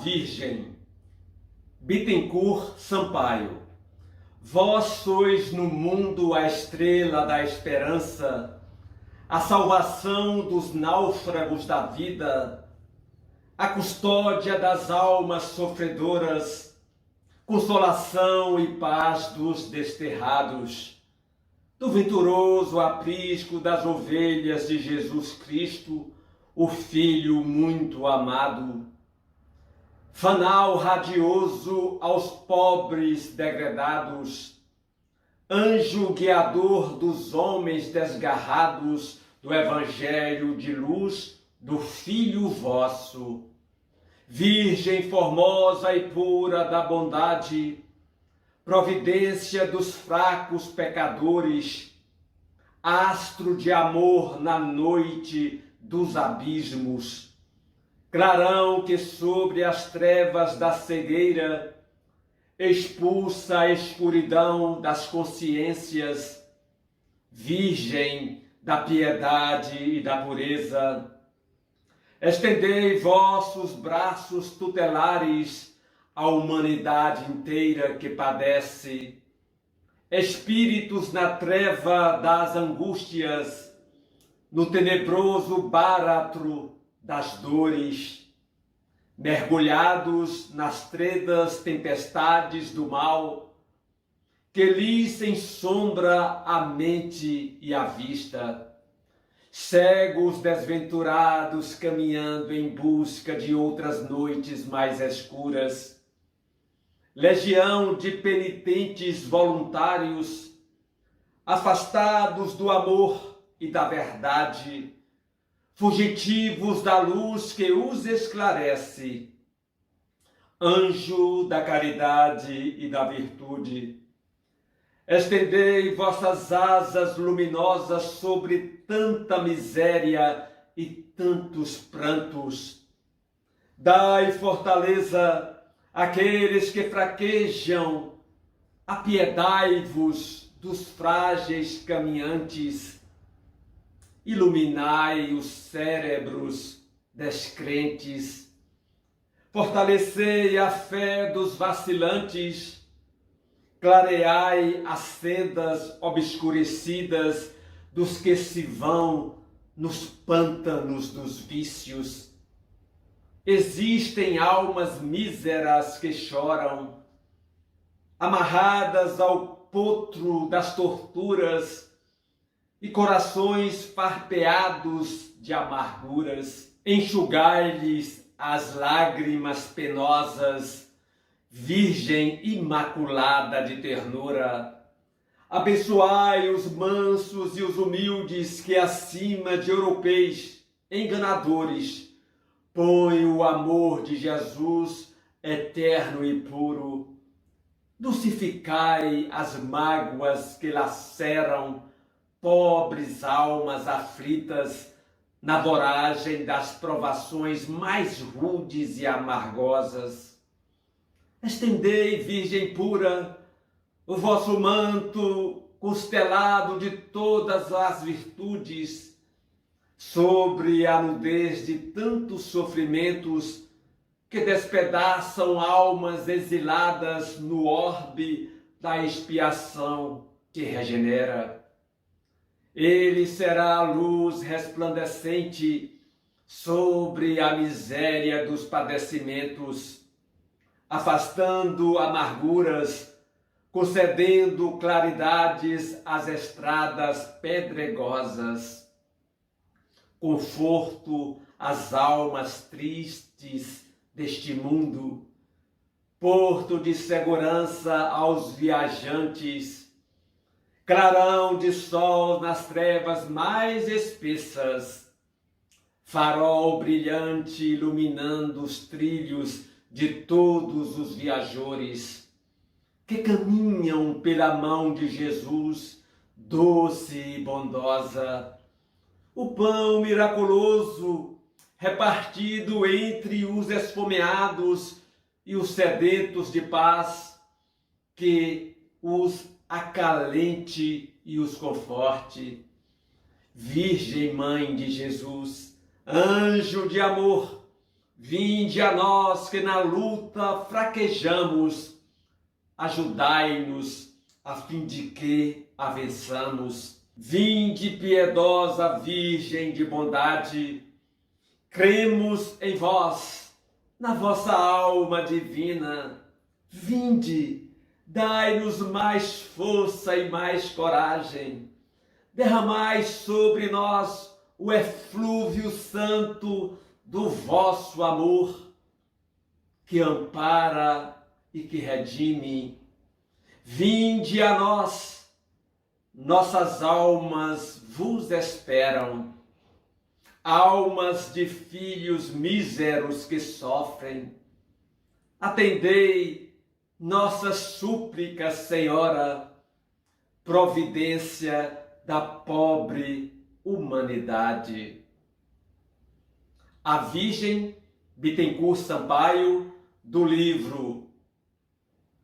Virgem. Bittencourt Sampaio. Vós sois no mundo a estrela da esperança, a salvação dos náufragos da vida, a custódia das almas sofredoras, consolação e paz dos desterrados, do venturoso aprisco das ovelhas de Jesus Cristo, o Filho muito amado. Fanal radioso aos pobres degredados, anjo guiador dos homens desgarrados do Evangelho de luz do Filho vosso, Virgem formosa e pura da bondade, providência dos fracos pecadores, astro de amor na noite dos abismos, clarão que sobre as trevas da cegueira expulsa a escuridão das consciências, Virgem da piedade e da pureza, estendei vossos braços tutelares à humanidade inteira que padece, espíritos na treva das angústias, no tenebroso báratro das dores, mergulhados nas tredas tempestades do mal, que lhes ensombra a mente e a vista, cegos desventurados caminhando em busca de outras noites mais escuras, legião de penitentes voluntários, afastados do amor e da verdade, fugitivos da luz que os esclarece, anjo da caridade e da virtude, estendei vossas asas luminosas sobre tanta miséria e tantos prantos. Dai fortaleza àqueles que fraquejam, apiedai-vos dos frágeis caminhantes, iluminai os cérebros descrentes, fortalecei a fé dos vacilantes, clareai as sendas obscurecidas dos que se vão nos pântanos dos vícios. Existem almas míseras que choram, amarradas ao potro das torturas, e corações farpeados de amarguras. Enxugai-lhes as lágrimas penosas, Virgem imaculada de ternura. Abençoai os mansos e os humildes que acima de europeus enganadores põem o amor de Jesus eterno e puro. Dulcificai as mágoas que laceram pobres almas aflitas na voragem das provações mais rudes e amargosas. Estendei, Virgem pura, o vosso manto constelado de todas as virtudes sobre a nudez de tantos sofrimentos que despedaçam almas exiladas no orbe da expiação que regenera. Ele será a luz resplandecente sobre a miséria dos padecimentos, afastando amarguras, concedendo claridades às estradas pedregosas, conforto às almas tristes deste mundo, porto de segurança aos viajantes, clarão de sol nas trevas mais espessas, farol brilhante iluminando os trilhos de todos os viajores que caminham pela mão de Jesus, doce e bondosa. O pão miraculoso repartido entre os esfomeados e os sedentos de paz, que os acalente e os conforte. Virgem Mãe de Jesus, anjo de amor, Vinde a nós que na luta fraquejamos, ajudai-nos a fim de que a vençamos. Vinde, piedosa Virgem de bondade, cremos em vós, na vossa alma divina. Vinde, dai-nos mais força e mais coragem. Derramai sobre nós o eflúvio santo do vosso amor, que ampara e que redime. Vinde a nós, nossas almas vos esperam, almas de filhos míseros que sofrem. Atendei nossas súplicas, Senhora, providência da pobre humanidade. A Virgem Bittencourt Sampaio, do livro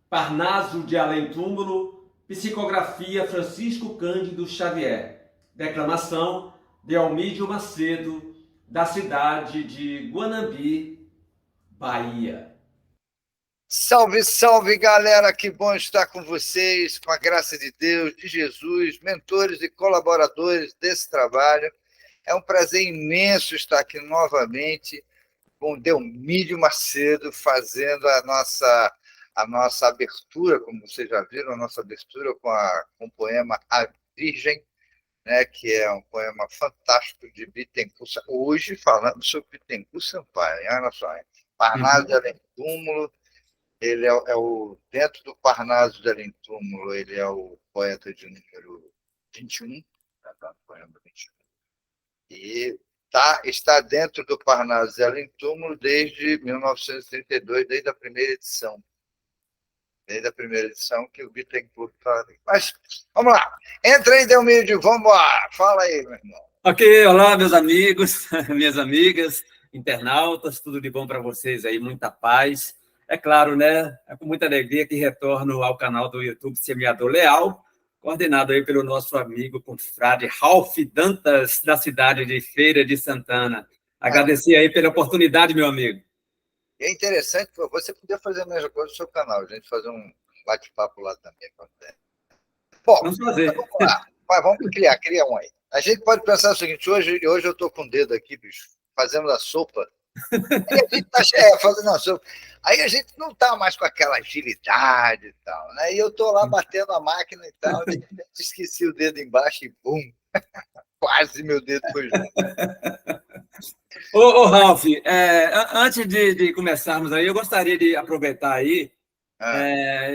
Parnaso de Além Túmulo, psicografia Francisco Cândido Xavier, declamação de Almídio Macedo, da cidade de Guanambi, Bahia. Salve, salve, galera! Que bom estar com vocês, com a graça de Deus, de Jesus, mentores e colaboradores desse trabalho. É um prazer imenso estar aqui novamente com o Delmídio Macedo, fazendo a nossa abertura, como vocês já viram, a nossa abertura com o poema A Virgem, né, que é um poema fantástico de Bittencourt, hoje falando sobre Bittencourt Sampaio, olha só, Parnaso de Além Túmulo. Ele dentro do Parnaso de Além Túmulo, ele é o poeta de número 21, tá? Poema 21. E está dentro do Parnaso de Além Túmulo desde 1932, desde a primeira edição. Desde a primeira edição que o Bittencourt está ali. Mas, vamos lá. Entra aí, Delmídio, vamos embora. Fala aí, meu irmão. Ok, olá, meus amigos, minhas amigas, internautas, tudo de bom para vocês aí, muita paz. É claro, né? É com muita alegria que retorno ao canal do YouTube Semeador Leal, coordenado aí pelo nosso amigo confrade Ralph Dantas, da cidade de Feira de Santana. Agradecer aí pela oportunidade, meu amigo. É interessante, você podia fazer a mesma coisa no seu canal, a gente fazer um bate-papo lá também. Bom, vamos fazer. Vamos lá. Vamos cria um aí. A gente pode pensar o seguinte, hoje eu estou com o dedo aqui, bicho, fazendo a sopa. Aí a gente está fazendo a sopa. Aí a gente não está mais com aquela agilidade e tal, né? E eu estou lá batendo a máquina e tal, de repente esqueci o dedo embaixo e bum! Quase meu dedo foi junto. Ô Ralph, antes de começarmos aí, eu gostaria de aproveitar aí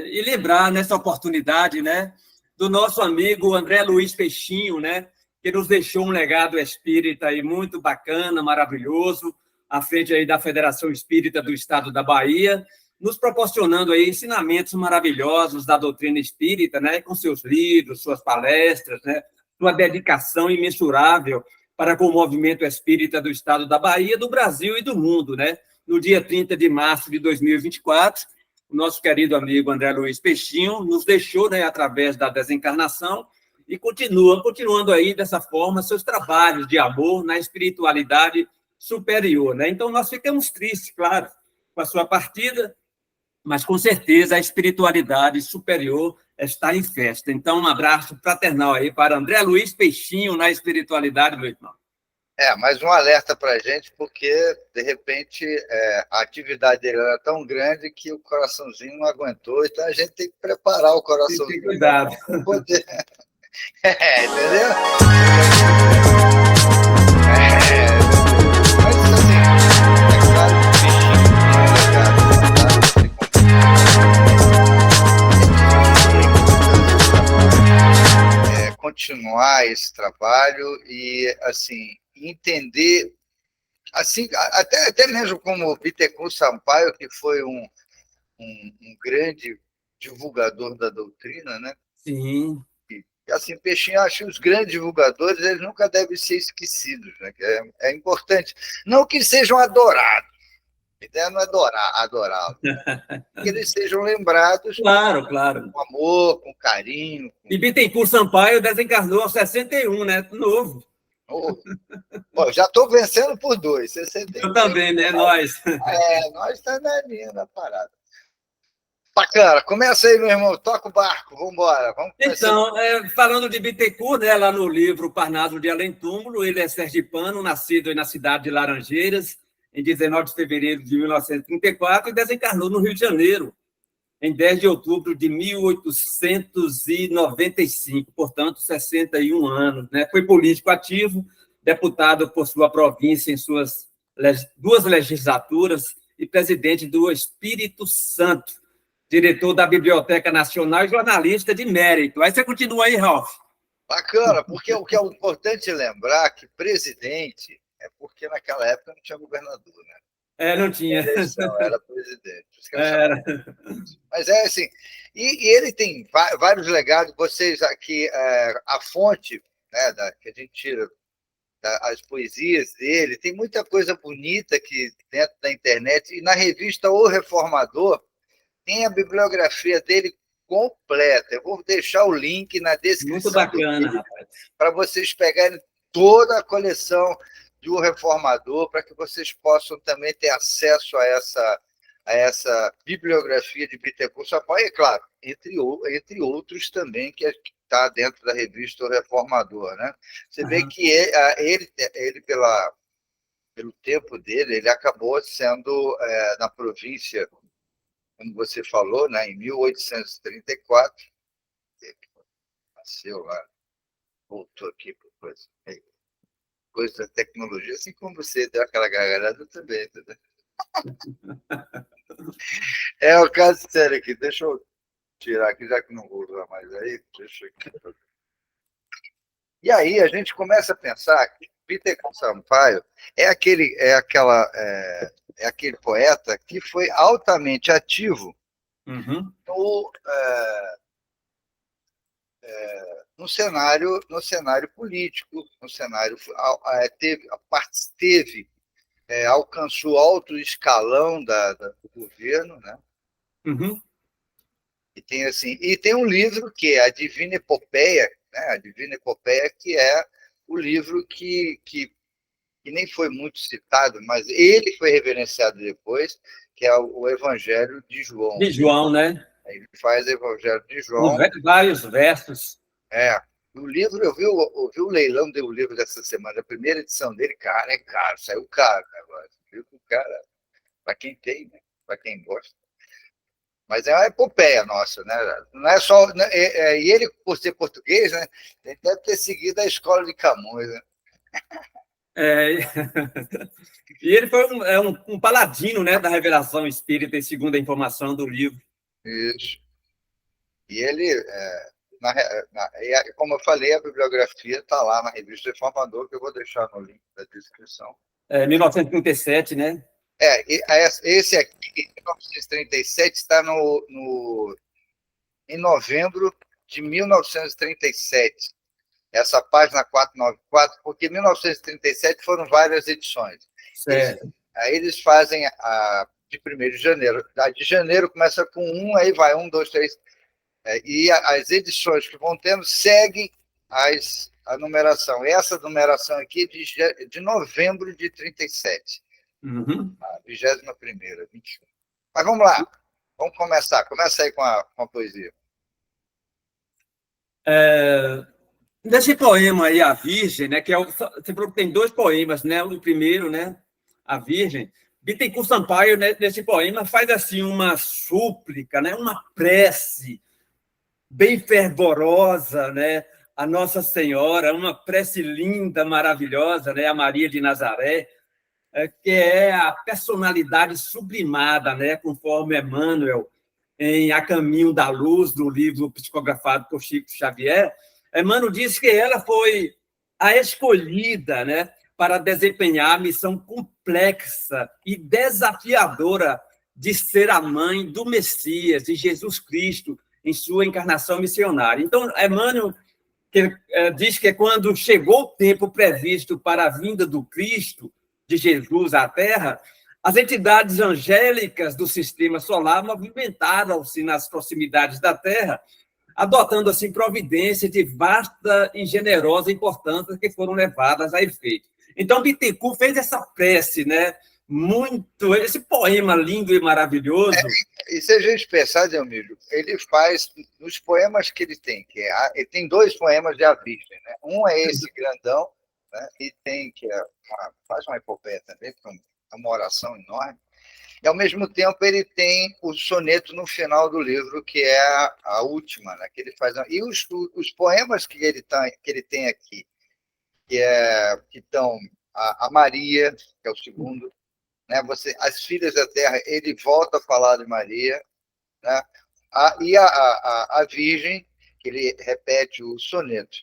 e lembrar nessa oportunidade, né, do nosso amigo André Luiz Peixinho, né, que nos deixou um legado espírita aí muito bacana, maravilhoso, à frente aí da Federação Espírita do Estado da Bahia, nos proporcionando aí ensinamentos maravilhosos da doutrina espírita, né, com seus livros, suas palestras, né, sua dedicação imensurável para com o movimento espírita do Estado da Bahia, do Brasil e do mundo, né? No dia 30 de março de 2024, o nosso querido amigo André Luiz Peixinho nos deixou, né, através da desencarnação e continuando aí dessa forma seus trabalhos de amor na espiritualidade superior, né? Então nós ficamos tristes, claro, com a sua partida, mas com certeza a espiritualidade superior está em festa. Então, um abraço fraternal aí para André Luiz Peixinho na espiritualidade, meu irmão. Mais um alerta para a gente, porque, de repente, a atividade dele era tão grande que o coraçãozinho não aguentou, então a gente tem que preparar o coraçãozinho. Tem cuidado. Para poder... entendeu? Mas, assim, é claro que o Peixinho continuar esse trabalho e, assim, entender, assim, até mesmo como o Bittencourt Sampaio, que foi um grande divulgador da doutrina, né? Sim. E, assim, Peixinho, acho que os grandes divulgadores, eles nunca devem ser esquecidos, né? É importante. Não que sejam adorados, a ideia não é adorá-los, que eles sejam lembrados claro. com amor, com carinho. E Bittencourt Sampaio desencarnou aos 61, né? Novo. Bom, já estou vencendo por 2. 63. Eu também, né? Nós. Nós estamos na linha da parada. Bacana, começa aí, meu irmão, toca o barco, vamos embora. Então, falando de Bittencourt, né, lá no livro Parnaso de Além Túmulo, ele é sergipano, nascido na cidade de Laranjeiras, em 19 de fevereiro de 1934, e desencarnou no Rio de Janeiro, em 10 de outubro de 1895, portanto, 61 anos. Né? Foi político ativo, deputado por sua província em suas 2 legislaturas e presidente do Espírito Santo, diretor da Biblioteca Nacional e jornalista de mérito. Aí você continua aí, Ralf. Bacana, porque o que é importante lembrar que presidente é porque naquela época não tinha governador, né? Não tinha. Eleição, era presidente. Era. Mas é assim, e ele tem vários legados, vocês aqui, a fonte, né, que a gente tira as poesias dele, tem muita coisa bonita aqui dentro da internet, e na revista O Reformador tem a bibliografia dele completa. Eu vou deixar o link na descrição. Muito bacana, rapaz. Para vocês pegarem toda a coleção do Reformador, para que vocês possam também ter acesso a essa bibliografia de Bittencourt Sampaio, e, claro, entre outros também, que está dentro da revista O Reformador. Né? Você vê que ele pelo tempo dele, ele acabou sendo, na província, como você falou, né, em 1834, nasceu lá, voltou aqui para coisa da tecnologia, assim como você deu aquela gargalhada também, entendeu? É o caso sério aqui, deixa eu tirar aqui, já que não vou usar mais aí, deixa aqui. E aí a gente começa a pensar que Bittencourt Sampaio é aquele poeta que foi altamente ativo no cenário político, alcançou alto escalão do governo, né? E tem um livro que é a Divina Epopeia, né? A Divina Epopeia, que é o livro que nem foi muito citado, mas ele foi reverenciado depois, que é o Evangelho de João. De João, né? Ele faz o Evangelho de João. Vários versos. O livro, eu vi o leilão do livro dessa semana, a primeira edição dele, cara, é caro, saiu caro agora. Viu que o cara, para quem tem, né? Para quem gosta. Mas é uma epopeia nossa, né? Não é só. E ele, por ser português, né? Ele deve ter seguido a escola de Camões, né? E ele foi um paladino, né, da revelação espírita, segundo a informação do livro. Isso. E ele, como eu falei, a bibliografia está lá na revista Reformador, que eu vou deixar no link da descrição. 1937, né? Esse aqui, em 1937, está em novembro de 1937. Essa página 494, porque em 1937 foram várias edições. Aí eles fazem a de 1º de janeiro. A de janeiro começa com 1, aí vai 1, 2, 3. E as edições que vão tendo seguem a numeração. Essa numeração aqui é de novembro de 37. A 21ª, 21. Mas vamos lá. Vamos começar. Começa aí com a poesia. Nesse poema aí, A Virgem, né, você falou que tem 2 poemas, né? O primeiro, né, A Virgem. Bittencourt Sampaio, né, nesse poema, faz assim uma súplica, né, uma prece bem fervorosa, né, a Nossa Senhora, uma prece linda, maravilhosa, né, a Maria de Nazaré, que é a personalidade sublimada, né, conforme Emmanuel, em A Caminho da Luz, do livro psicografado por Chico Xavier, Emmanuel diz que ela foi a escolhida, né, para desempenhar a missão complexa e desafiadora de ser a mãe do Messias, de Jesus Cristo, em sua encarnação missionária. Então, Emmanuel diz que quando chegou o tempo previsto para a vinda do Cristo, de Jesus à Terra, as entidades angélicas do sistema solar movimentaram-se nas proximidades da Terra adotando assim providências de vasta e generosa importância que foram levadas a efeito. Então, Bittencourt fez essa prece, né? Muito, esse poema lindo e maravilhoso. E se a gente pensar, Delmiro, ele faz, nos poemas que ele tem, ele tem 2 poemas de A Virgem, né? Um é esse grandão, né? E tem, faz uma epopeia também, é uma oração enorme, e, ao mesmo tempo, ele tem o soneto no final do livro, que é a última, né? Que ele faz. E os poemas que ele tem aqui, que estão a Maria, que é o segundo, né? As Filhas da Terra, ele volta a falar de Maria, né? E a Virgem, que ele repete o soneto.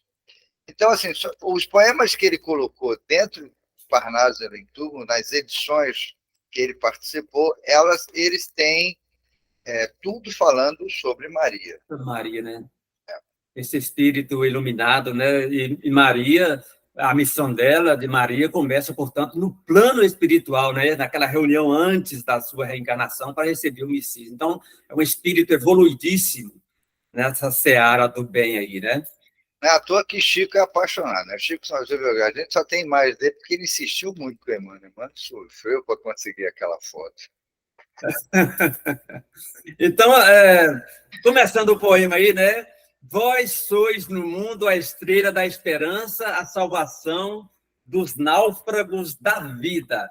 Então, assim, os poemas que ele colocou dentro do Parnaso em Turno, nas edições que ele participou, eles têm tudo falando sobre Maria. Maria, né? Esse espírito iluminado, né? E Maria, a missão dela, de Maria, começa, portanto, no plano espiritual, né? Naquela reunião antes da sua reencarnação para receber o Messias. Então, é um espírito evoluidíssimo nessa seara do bem aí, né? Não é à toa que Chico é apaixonado, né? Chico, a gente só tem mais dele porque ele insistiu muito com o Emmanuel. Emmanuel sofreu para conseguir aquela foto. Então, começando o poema aí, né? Vós sois no mundo a estrela da esperança, a salvação dos náufragos da vida,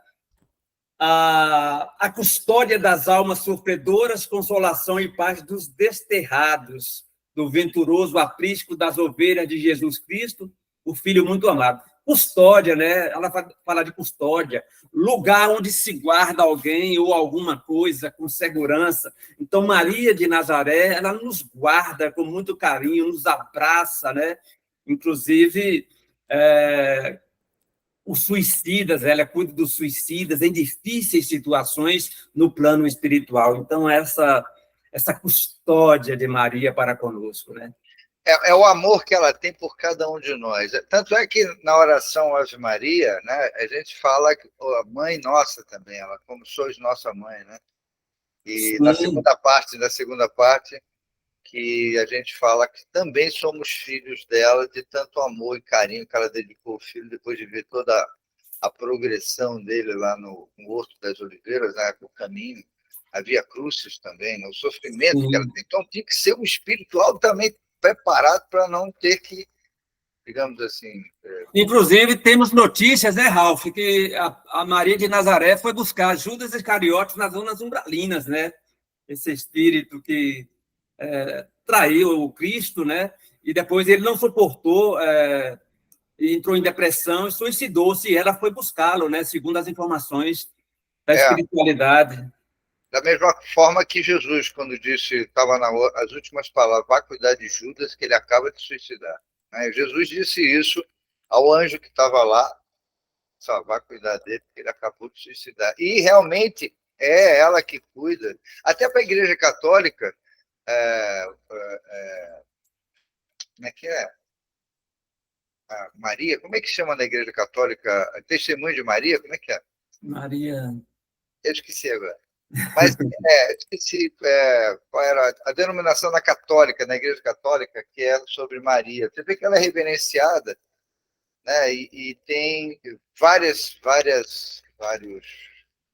a custódia das almas sofredoras, consolação e paz dos desterrados, do venturoso aprisco das ovelhas de Jesus Cristo, o Filho muito amado. Custódia, né? Ela fala de custódia, lugar onde se guarda alguém ou alguma coisa com segurança. Então, Maria de Nazaré, ela nos guarda com muito carinho, nos abraça, né? Inclusive, os suicidas, ela cuida dos suicidas em difíceis situações no plano espiritual. Então, essa custódia de Maria para conosco, né? É o amor que ela tem por cada um de nós. Tanto é que na oração Ave Maria, né, a gente fala que a mãe nossa também, ela como sois nossa mãe, né? E Sim. na segunda parte, que a gente fala que também somos filhos dela, de tanto amor e carinho que ela dedicou ao filho, depois de ver toda a progressão dele lá no Horto das Oliveiras, né, no caminho. Havia cruzes também, né, o sofrimento que ela tem. Então, tinha que ser um espiritual também preparado para não ter que, digamos assim... Inclusive, temos notícias, né, Ralf, que a Maria de Nazaré foi buscar Judas Iscariotes nas zonas umbralinas, né? Esse espírito que traiu o Cristo, né? E depois ele não suportou, entrou em depressão e suicidou-se, e ela foi buscá-lo, né? Segundo as informações da espiritualidade. Da mesma forma que Jesus, quando disse, estava as últimas palavras, vá cuidar de Judas, que ele acaba de suicidar. Né? Jesus disse isso ao anjo que estava lá, só vá cuidar dele, porque ele acabou de suicidar. E realmente é ela que cuida. Até para a Igreja Católica, como é que é? A Maria, como é que chama na Igreja Católica? Testemunho de Maria, como é que é? Maria... Eu esqueci agora. Mas esqueci qual era a denominação da católica, na Igreja Católica, que é sobre Maria. Você vê que ela é reverenciada, né? E tem vários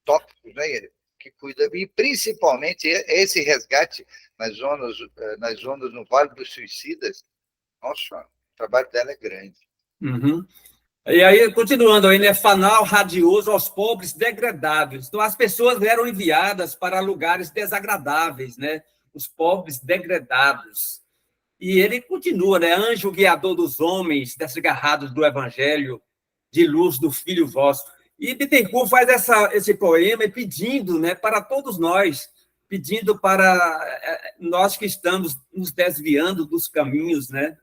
tópicos, né? Que cuida, e principalmente esse resgate nas ondas no Vale dos Suicidas. Nossa, o trabalho dela é grande. Uhum. E aí, continuando aí, né? Fanal radioso aos pobres degradados. Então, as pessoas eram enviadas para lugares desagradáveis, né? Os pobres degradados. E ele continua, né? Anjo guiador dos homens, desgarrados do evangelho, de luz do Filho vosso. E Bittencourt faz esse poema pedindo, né, para todos nós, pedindo para nós que estamos nos desviando dos caminhos, né?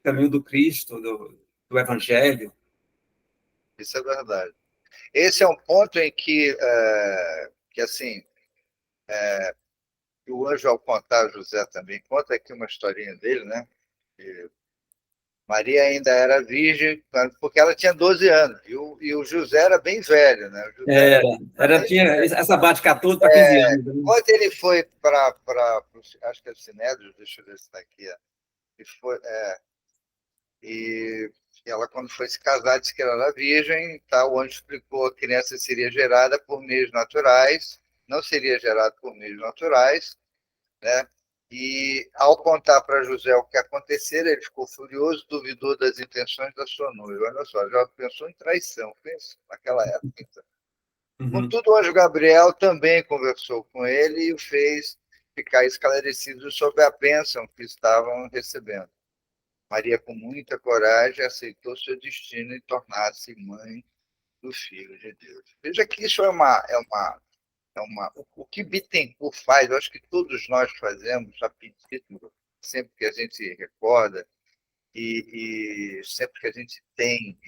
Caminho do Cristo, do evangelho. Isso é verdade. Esse é um ponto em que assim, o anjo, ao contar, José também conta aqui uma historinha dele, né? Que Maria ainda era virgem, porque ela tinha 12 anos, e o José era bem velho, né? O José tinha essa bate 14 para 15 anos. Quando ele foi para acho que é o Sinédrio, deixa eu ver se está aqui, E, e ela, quando foi se casar, disse que ela era virgem, tá? O anjo explicou que a criança seria gerada por meios naturais, não seria gerada por meios naturais, né? E, ao contar para José o que acontecera, ele ficou furioso, duvidou das intenções da sua noiva. Olha só, já pensou em traição, pensa, naquela época. Então. Uhum. Contudo, o anjo Gabriel também conversou com ele e o fez ficar esclarecido sobre a bênção que estavam recebendo. Maria, com muita coragem, aceitou seu destino e tornar-se mãe do Filho de Deus. Veja que isso o que Bittencourt faz, eu acho que todos nós fazemos a pedido, sempre que a gente recorda e sempre que a gente tem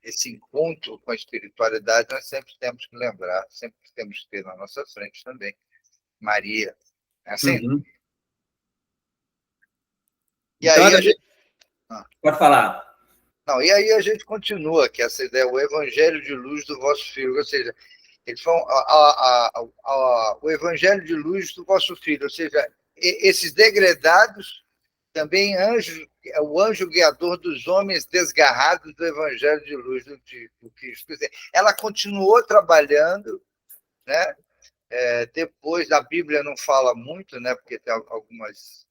esse encontro com a espiritualidade, nós sempre temos que lembrar, sempre temos que ter na nossa frente também Maria. É assim? Uhum. E Então, aí a gente... pode falar. Não, e aí a gente continua, que essa ideia, o evangelho de luz do vosso filho, ou seja, eles falam o evangelho de luz do vosso filho, ou seja, esses degredados também o anjo guiador dos homens desgarrados do evangelho de luz do Cristo. Quer dizer, ela continuou trabalhando, né? Depois a Bíblia não fala muito, né? Porque tem algumas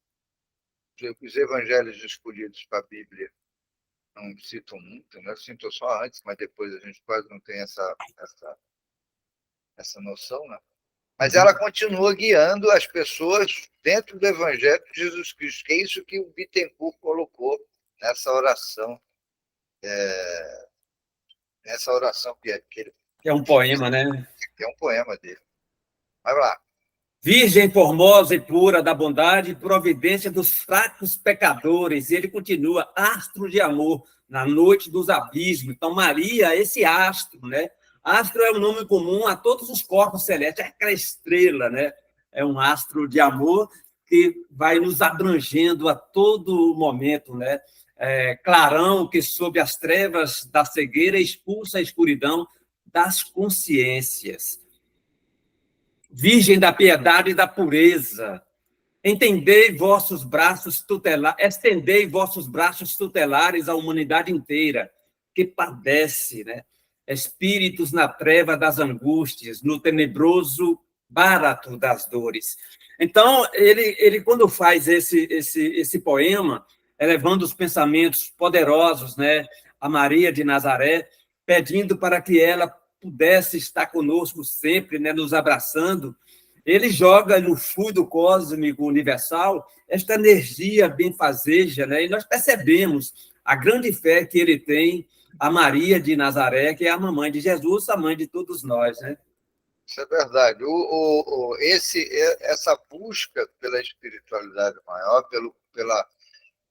os evangelhos escolhidos para a Bíblia não citam muito, né? Citam só antes, mas depois a gente quase não tem essa noção, né? Mas ela continua guiando as pessoas dentro do Evangelho de Jesus Cristo, que é isso que o Bittencourt colocou nessa oração, que ele É um poema, né? que é um poema dele. Vai lá. Virgem formosa e pura da bondade, providência dos fracos pecadores. E ele continua, astro de amor, na noite dos abismos. Então, Maria, esse astro, né? Astro é um nome comum a todos os corpos celestes, é aquela estrela, né? É um astro de amor que vai nos abrangendo a todo momento, né? Clarão que sob as trevas da cegueira expulsa a escuridão das consciências. Virgem da piedade e da pureza, estendei vossos braços tutelares à humanidade inteira, que padece, né? Espíritos na treva das angústias, no tenebroso barato das dores. Então, ele quando faz esse poema, elevando os pensamentos poderosos, né, a Maria de Nazaré, pedindo para que ela pudesse estar conosco sempre, né, nos abraçando, ele joga no fluido cósmico universal esta energia benfazeja, né? E nós percebemos a grande fé que ele tem a Maria de Nazaré, que é a mamãe de Jesus, a mãe de todos nós, né? Isso é verdade. Essa busca pela espiritualidade maior,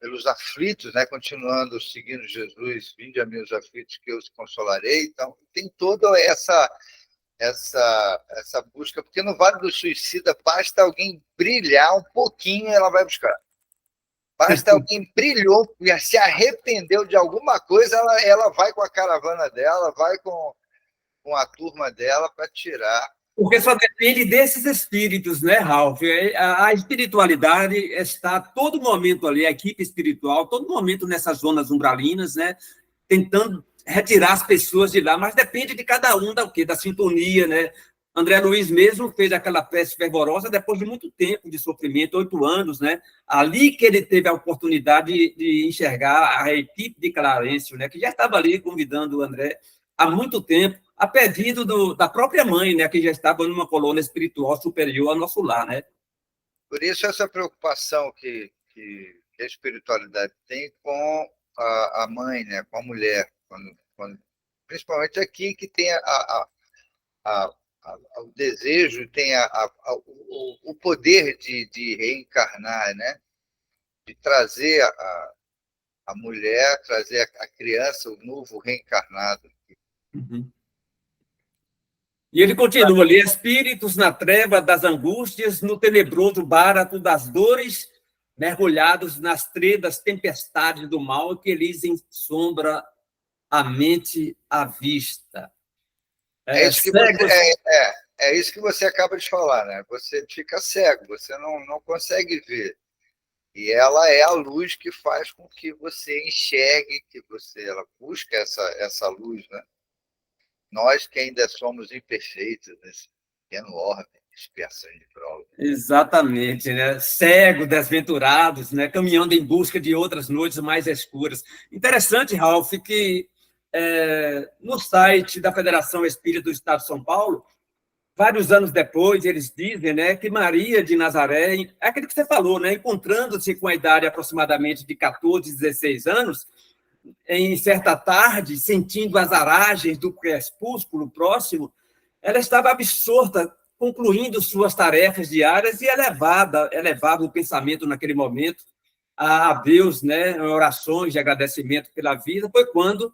pelos aflitos, né? Continuando seguindo Jesus, vinde a mim os aflitos que eu os consolarei. Então, tem toda essa busca, porque no Vale do Suicida basta alguém brilhar um pouquinho, ela vai buscar. Basta alguém brilhou, se arrependeu de alguma coisa, ela vai com a caravana dela, vai com a turma dela para tirar. Porque só depende desses espíritos, né, Ralf? A espiritualidade está a todo momento ali, a equipe espiritual, todo momento nessas zonas umbralinas, né, tentando retirar as pessoas de lá, mas depende de cada um da sintonia, né? André Luiz mesmo fez aquela prece fervorosa depois de muito tempo de sofrimento, 8 anos, né? Ali que ele teve a oportunidade de enxergar a equipe de Clarencio, né? Que já estava ali convidando o André há muito tempo, a pedido da própria mãe, né? Que já estava numa colônia espiritual superior ao nosso lar, né? Por isso essa preocupação que a espiritualidade tem com a mãe, né? Com a mulher, principalmente aqui que tem o desejo, tem o poder de reencarnar, né? De trazer a mulher, trazer a criança, o novo reencarnado. Uhum. E ele continua ali, espíritos na treva das angústias, no tenebroso barato das dores, mergulhados nas tredas tempestades do mal que lhes ensombra a mente à vista. É isso que você acaba de falar, né? Você fica cego, você não consegue ver. E ela é a luz que faz com que você enxergue, ela busca essa luz, né? Nós que ainda somos imperfeitos nesse pequeno orbe de expiação de prova. Exatamente, né? Cegos, desventurados, né? Caminhando em busca de outras noites mais escuras. Interessante, Ralph, que no site da Federação Espírita do Estado de São Paulo, vários anos depois, eles dizem, né, que Maria de Nazaré, é aquilo que você falou, né, encontrando-se com a idade aproximadamente de 14, 16 anos, em certa tarde, sentindo as aragens do crepúsculo próximo, ela estava absorta, concluindo suas tarefas diárias e elevava o pensamento naquele momento a Deus, né, orações de agradecimento pela vida. Foi quando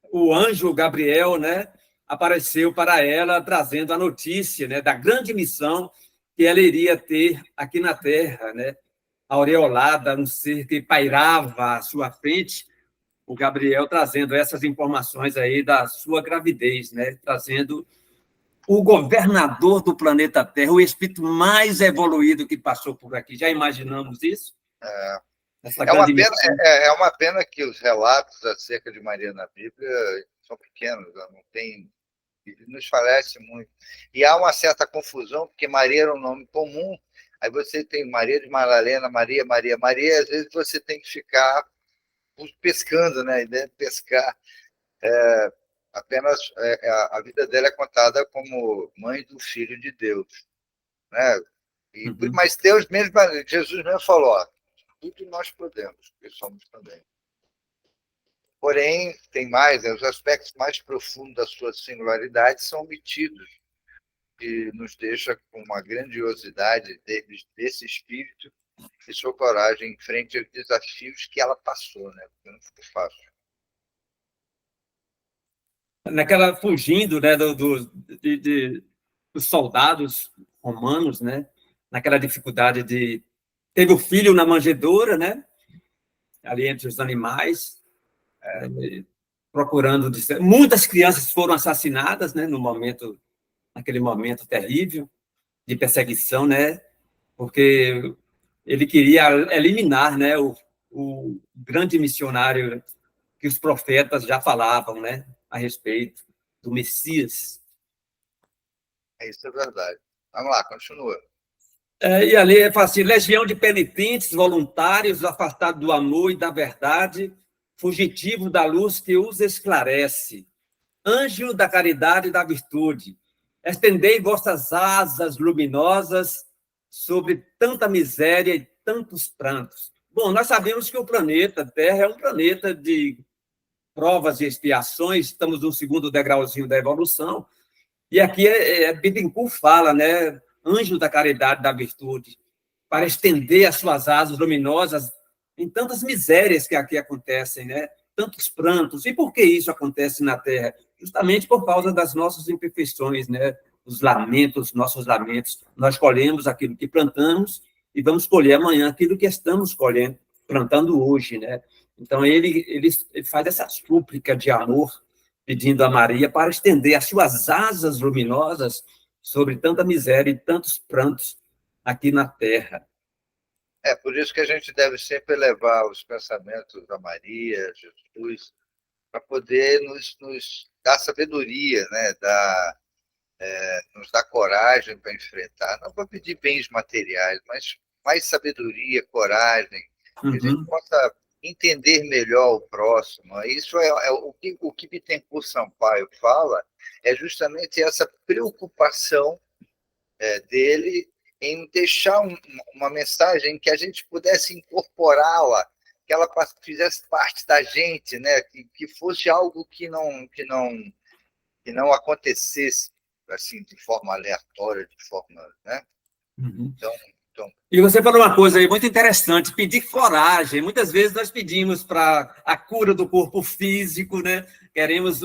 o anjo Gabriel, né, apareceu para ela, trazendo a notícia, né, da grande missão que ela iria ter aqui na Terra, né, aureolada, um ser que pairava à sua frente, o Gabriel trazendo essas informações aí da sua gravidez, né, trazendo o governador do planeta Terra, o espírito mais evoluído que passou por aqui. Já imaginamos isso? É uma pena que os relatos acerca de Maria na Bíblia são pequenos, não tem, nos falece muito. E há uma certa confusão, porque Maria era um nome comum, aí você tem Maria de Madalena, Maria, às vezes você tem que ficar pescando, né? A ideia de pescar. Apenas a vida dela é contada como mãe do Filho de Deus, né? Mas Deus mesmo, Jesus mesmo falou, ó, tudo nós podemos, porque somos também. Porém, tem mais, os aspectos mais profundos da sua singularidade são omitidos, que nos deixa com uma grandiosidade desse espírito e sua coragem em frente aos desafios que ela passou, né? Porque não foi fácil. Naquela fugindo, né, dos soldados romanos, né, naquela dificuldade de teve o filho na manjedoura, né, ali entre os animais, procurando muitas crianças foram assassinadas, né, naquele momento terrível de perseguição, né, porque ele queria eliminar, né, o grande missionário que os profetas já falavam, né, a respeito do Messias. Isso é verdade. Vamos lá, continua. E ali fala assim, legião de penitentes, voluntários, afastados do amor e da verdade, fugitivos da luz que os esclarece. Anjo da caridade e da virtude, estendei vossas asas luminosas sobre tanta miséria e tantos prantos. Bom, nós sabemos que o planeta Terra é um planeta de provas e expiações, estamos no segundo degrauzinho da evolução, e aqui Bittencourt fala, né, anjo da caridade e da virtude, para estender as suas asas luminosas em tantas misérias que aqui acontecem, né, tantos prantos. E por que isso acontece na Terra? Justamente por causa das nossas imperfeições, né, os lamentos, nossos lamentos. Nós colhemos aquilo que plantamos e vamos colher amanhã aquilo que estamos plantando hoje, né? Então, ele faz essa súplica de amor, pedindo a Maria para estender as suas asas luminosas sobre tanta miséria e tantos prantos aqui na Terra. É por isso que a gente deve sempre elevar os pensamentos a Maria, Jesus, para poder nos dar sabedoria, né? Nos dar coragem para enfrentar, não para pedir bens materiais, mas mais sabedoria, coragem, que a gente possa entender melhor o próximo. Isso o que Bittencourt Sampaio fala, é justamente essa preocupação dele em deixar uma mensagem que a gente pudesse incorporá-la, que ela fizesse parte da gente, né? Que fosse algo que não acontecesse assim de forma aleatória, de forma, né? Então, e você falou uma coisa aí muito interessante, pedir coragem. Muitas vezes nós pedimos para a cura do corpo físico, né? Queremos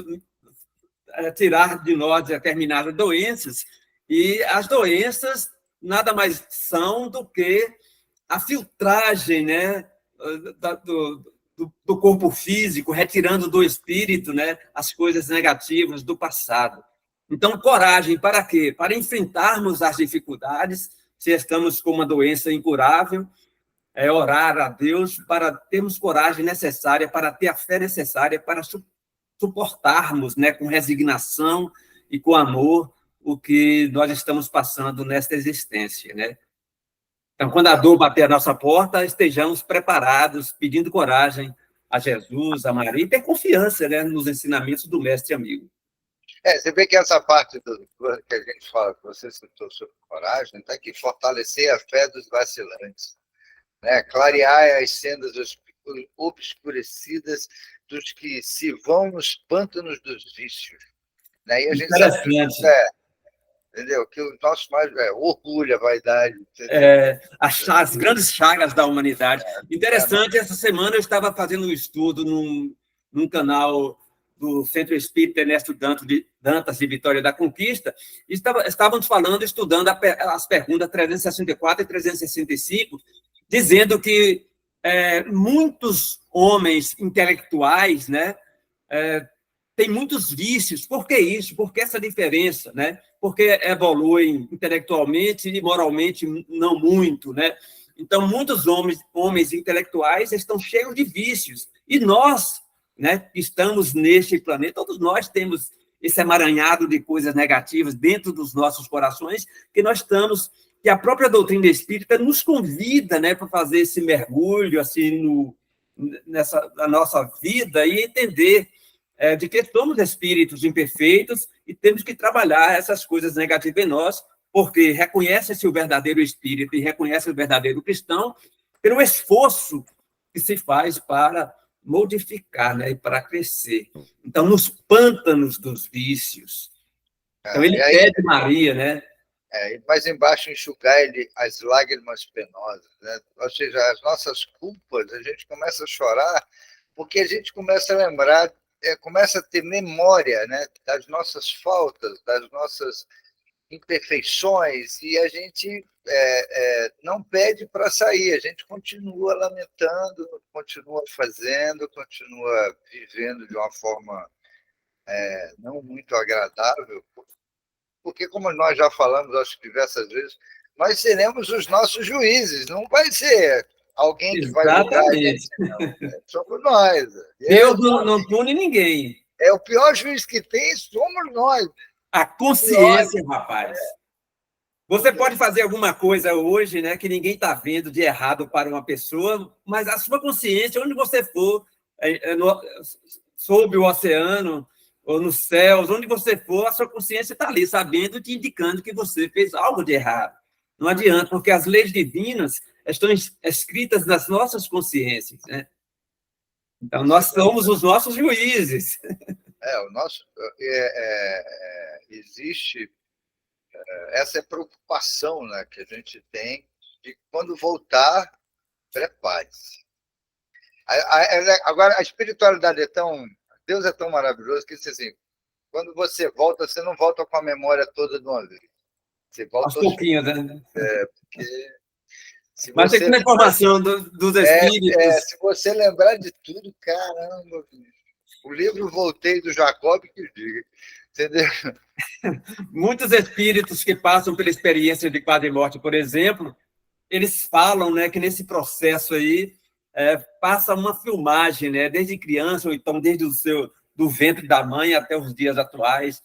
tirar de nós determinadas doenças, e as doenças nada mais são do que a filtragem, né, do corpo físico, retirando do espírito, né, as coisas negativas do passado. Então, coragem para quê? Para enfrentarmos as dificuldades, se estamos com uma doença incurável, orar a Deus para termos coragem necessária, para ter a fé necessária para suportarmos, né, com resignação e com amor o que nós estamos passando nesta existência, né? Então, quando a dor bater a nossa porta, estejamos preparados, pedindo coragem a Jesus, a Maria, e ter confiança, né, nos ensinamentos do mestre amigo. Você vê que essa parte que a gente fala, que você citou sobre coragem, está aqui, fortalecer a fé dos vacilantes, né? Clarear as sendas obscurecidas dos que se vão nos pântanos dos vícios. Né? E a gente sabe que entendeu? Que o nosso mais orgulho, a vaidade. As grandes chagas da humanidade. Interessante, essa semana eu estava fazendo um estudo num canal do Centro Espírita Ernesto Dantas de Vitória da Conquista, e estávamos estudando as perguntas 364 e 365, dizendo que muitos homens intelectuais, né, têm muitos vícios. Por que isso? Por que essa diferença, né? Porque evoluem intelectualmente e moralmente não muito, né? Então, muitos homens intelectuais estão cheios de vícios. E nós, né, estamos neste planeta, todos nós temos esse emaranhado de coisas negativas dentro dos nossos corações, que a própria doutrina espírita nos convida, né, para fazer esse mergulho assim na nossa vida e entender de que somos espíritos imperfeitos e temos que trabalhar essas coisas negativas em nós, porque reconhece-se o verdadeiro espírito e reconhece o verdadeiro cristão pelo esforço que se faz para modificar, né, e para crescer. Então, nos pântanos dos vícios. Então, ele pede Maria, né? E mais embaixo, enxugar-lhe as lágrimas penosas, né? Ou seja, as nossas culpas, a gente começa a chorar porque a gente começa a lembrar, começa a ter memória, né, das nossas faltas, das nossas imperfeições, e a gente não pede para sair, a gente continua lamentando, continua fazendo, continua vivendo de uma forma não muito agradável, porque, como nós já falamos, acho que diversas vezes, nós seremos os nossos juízes, não vai ser alguém que vai julgar a gente, não. Somos nós. Deus não pune ninguém. O pior juiz que tem somos nós. A consciência, rapaz. Você pode fazer alguma coisa hoje, né, que ninguém está vendo de errado para uma pessoa, mas a sua consciência, onde você for, sob o oceano ou nos céus, onde você for, a sua consciência está ali, sabendo, te indicando que você fez algo de errado. Não adianta, porque as leis divinas estão escritas nas nossas consciências, né? Então, nós somos os nossos juízes. Existe essa preocupação, né, que a gente tem de quando voltar, prepare-se. Agora, a espiritualidade Deus é tão maravilhoso que, assim, quando você volta, você não volta com a memória toda de uma vez. Você volta aos pouquinhos, né? Porque mas tem que ter informação dos espíritos. Se você lembrar de tudo, caramba, o livro Voltei do Jacob que diga, entendeu? Muitos espíritos que passam pela experiência de quase morte, por exemplo, eles falam, né, que nesse processo aí passa uma filmagem, né, desde criança, ou então desde do ventre da mãe até os dias atuais.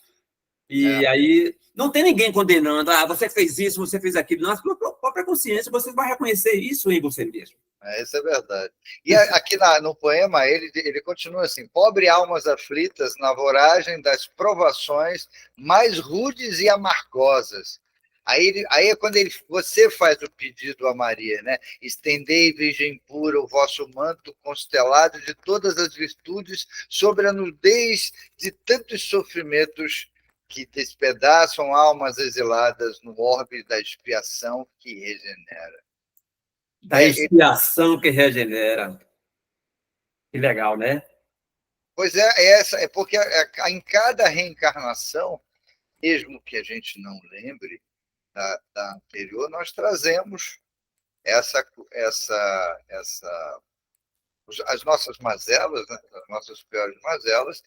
E aí não tem ninguém condenando, você fez isso, você fez aquilo. Na sua própria consciência, você vai reconhecer isso em você mesmo. Isso é verdade. E aqui no poema, ele continua assim: pobre almas aflitas na voragem das provações mais rudes e amargosas. Aí é quando você faz o pedido a Maria, né? Estendei, Virgem pura, o vosso manto constelado de todas as virtudes sobre a nudez de tantos sofrimentos que despedaçam almas exiladas no orbe da expiação que regenera. Da expiação que regenera. Que legal, né? Pois é porque em cada reencarnação, mesmo que a gente não lembre da anterior, nós trazemos essa as nossas mazelas, né? As nossas piores mazelas,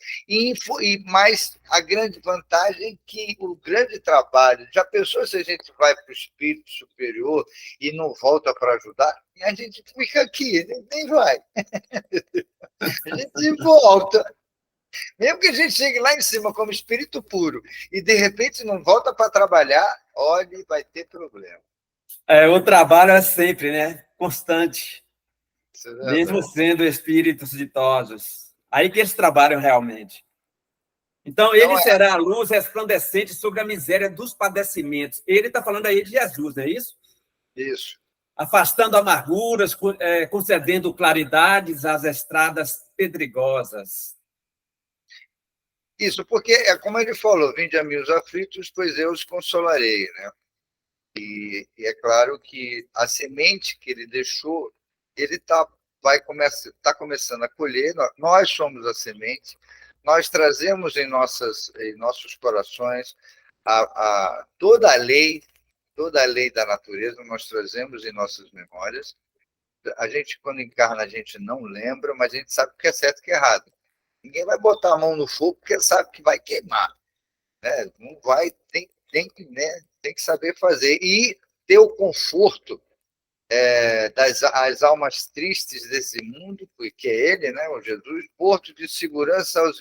mas a grande vantagem é que o grande trabalho, já pensou se a gente vai para o espírito superior e não volta para ajudar? E a gente fica aqui, nem vai. A gente volta. Mesmo que a gente chegue lá em cima como espírito puro e de repente não volta para trabalhar, olhe, vai ter problema. O trabalho é sempre, né? Constante. Isso é Mesmo verdade. sendo espíritos ditosos. Aí que eles trabalham realmente. Então, Então, ele será a luz resplandecente sobre a miséria dos padecimentos. Ele está falando aí de Jesus, não é isso? isso. Afastando amarguras, concedendo claridades às estradas pedregosas. Isso, porque é como ele falou, vinde a mim os aflitos, pois eu os consolarei, né? E é claro que a semente que ele deixou, ele está começando a colher, nós somos a semente, nós trazemos em nossos corações toda a lei da natureza, nós trazemos em nossas memórias. A gente, quando encarna, a gente não lembra, mas a gente sabe o que é certo e o que é errado. Ninguém vai botar a mão no fogo porque sabe que vai queimar, né? Não vai, tem que saber fazer e ter o conforto das almas tristes desse mundo, que é ele, né, o Jesus, porto de segurança aos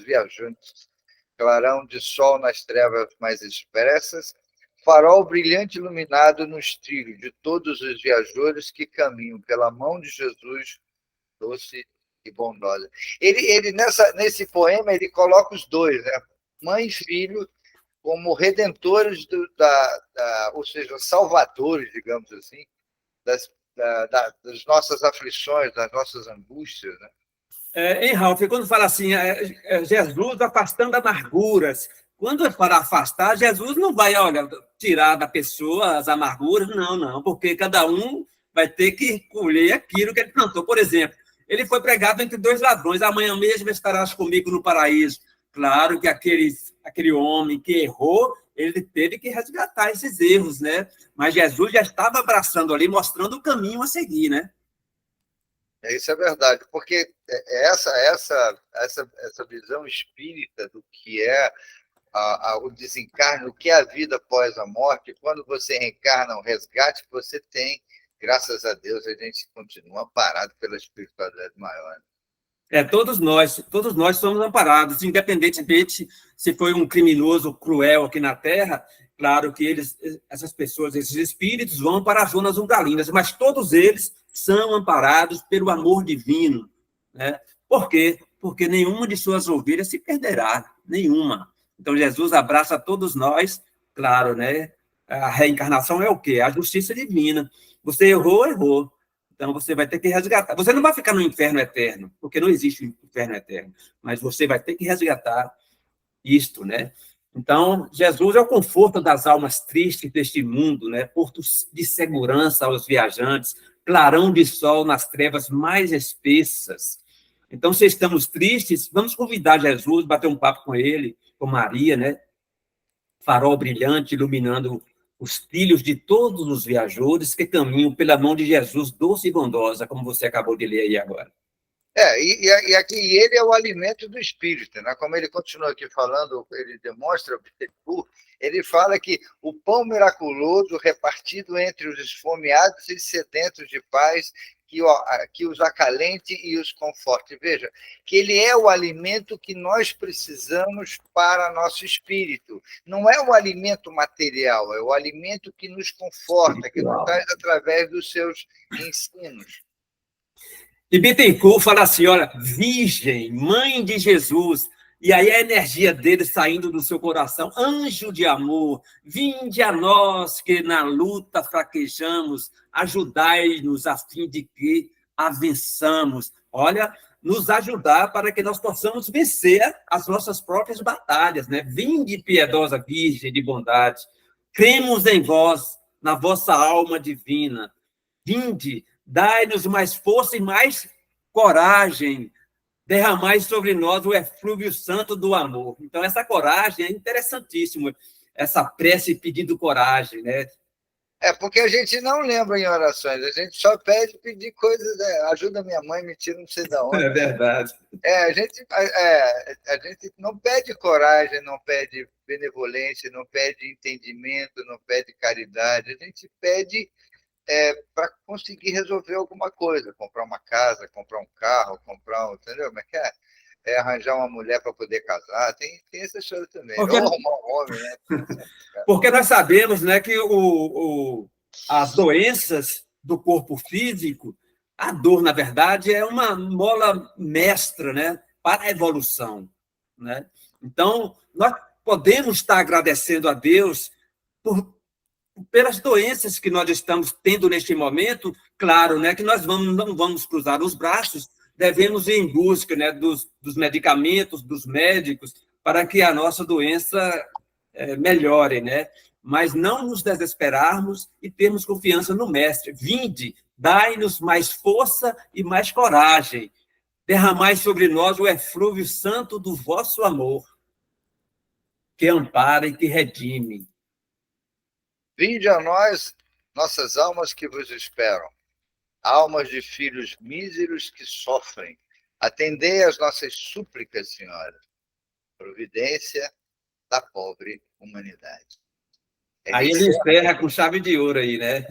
viajantes, clarão de sol nas trevas mais expressas, farol brilhante iluminado nos trilhos de todos os viajores que caminham pela mão de Jesus, doce e bondosa. Nesse poema, ele coloca os dois, né? Mãe e filho, como redentores, ou seja, salvadores, digamos assim, das nossas aflições, das nossas angústias. Né? Hein, Ralf, quando fala assim, Jesus afastando amarguras, quando para afastar, Jesus não vai, olha, tirar da pessoa as amarguras, não, porque cada um vai ter que colher aquilo que ele plantou. Por exemplo, ele foi pregado entre dois ladrões, amanhã mesmo estarás comigo no paraíso. Claro que aquele homem que errou, ele teve que resgatar esses erros, né? Mas Jesus já estava abraçando ali, mostrando o caminho a seguir, né? Isso é verdade, porque essa visão espírita do que é o desencarne, o que é a vida após a morte, quando você reencarna, o resgate que você tem, graças a Deus, a gente continua parado pela espiritualidade maior. Todos nós somos amparados, independentemente se foi um criminoso cruel aqui na Terra, claro que essas pessoas, esses espíritos, vão para as zonas umbralinas, mas todos eles são amparados pelo amor divino. Né? Por quê? Porque nenhuma de suas ovelhas se perderá, nenhuma. Então, Jesus abraça todos nós, claro, né? A reencarnação é o quê? A justiça divina. Você errou. Então, você vai ter que resgatar. Você não vai ficar no inferno eterno, porque não existe um inferno eterno, mas você vai ter que resgatar isto, né? Então, Jesus é o conforto das almas tristes deste mundo, né? Porto de segurança aos viajantes, clarão de sol nas trevas mais espessas. Então, se estamos tristes, vamos convidar Jesus, bater um papo com ele, com Maria, né? Farol brilhante iluminando os trilhos de todos os viajores que caminham pela mão de Jesus doce e bondosa, como você acabou de ler aí agora. E ele é o alimento do espírito, né? Como ele continua aqui falando, ele demonstra, ele fala que o pão miraculoso repartido entre os esfomeados e sedentos de paz, que os acalente e os conforte. Veja, que ele é o alimento que nós precisamos para nosso espírito. Não é o alimento material, é o alimento que nos conforta, que nos traz através dos seus ensinos. E Bittencourt fala assim, olha, Virgem, Mãe de Jesus, e aí a energia dele saindo do seu coração, anjo de amor, vinde a nós que na luta fraquejamos, ajudai-nos a fim de que a vençamos. Olha, nos ajudar para que nós possamos vencer as nossas próprias batalhas, né? Vinde, piedosa Virgem de bondade, cremos em vós, na vossa alma divina. Vinde, dai-nos mais força e mais coragem, derramai sobre nós o eflúvio santo do amor. Então, essa coragem é interessantíssima, essa prece pedindo coragem, né? É porque a gente não lembra em orações, a gente só pedir coisas, ajuda minha mãe, me tira não sei de onde. É verdade. A gente não pede coragem, não pede benevolência, não pede entendimento, não pede caridade, a gente pede para conseguir resolver alguma coisa, comprar uma casa, comprar um carro, entendeu? Como é que é? Arranjar uma mulher para poder casar, tem essa história também. Porque, Ou arrumar um homem, né? porque nós sabemos, né, que as doenças do corpo físico, a dor, na verdade, é uma mola mestra, né, para a evolução, né? Então, nós podemos estar agradecendo a Deus pelas doenças que nós estamos tendo neste momento. Claro, né, que nós não vamos cruzar os braços, devemos ir em busca, né, dos medicamentos, dos médicos, para que a nossa doença melhore, né? Mas não nos desesperarmos e termos confiança no Mestre. Vinde, dai-nos mais força e mais coragem. Derramai sobre nós o eflúvio santo do vosso amor, que ampara e que redime. Vinde a nós, nossas almas que vos esperam, almas de filhos míseros que sofrem. Atendei às nossas súplicas, Senhora. Providência da pobre humanidade. Aí ele encerra com chave de ouro aí, né?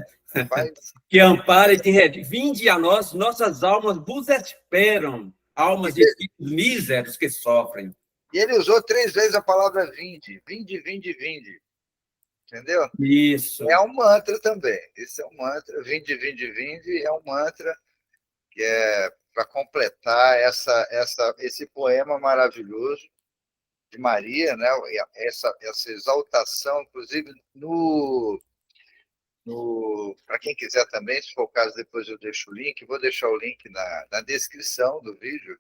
Faz... Que ampara e que redime. Vinde a nós, nossas almas vos esperam, almas de filhos míseros que sofrem. E ele usou 3 vezes a palavra vinde. Vinde, vinde, vinde. Entendeu? Isso. É um mantra também. Isso é um mantra. Vinde, vinde, vinde é um mantra que é para completar esse poema maravilhoso de Maria, né? Essa exaltação, inclusive para quem quiser também, se for o caso, depois eu deixo o link, vou deixar o link na descrição do vídeo,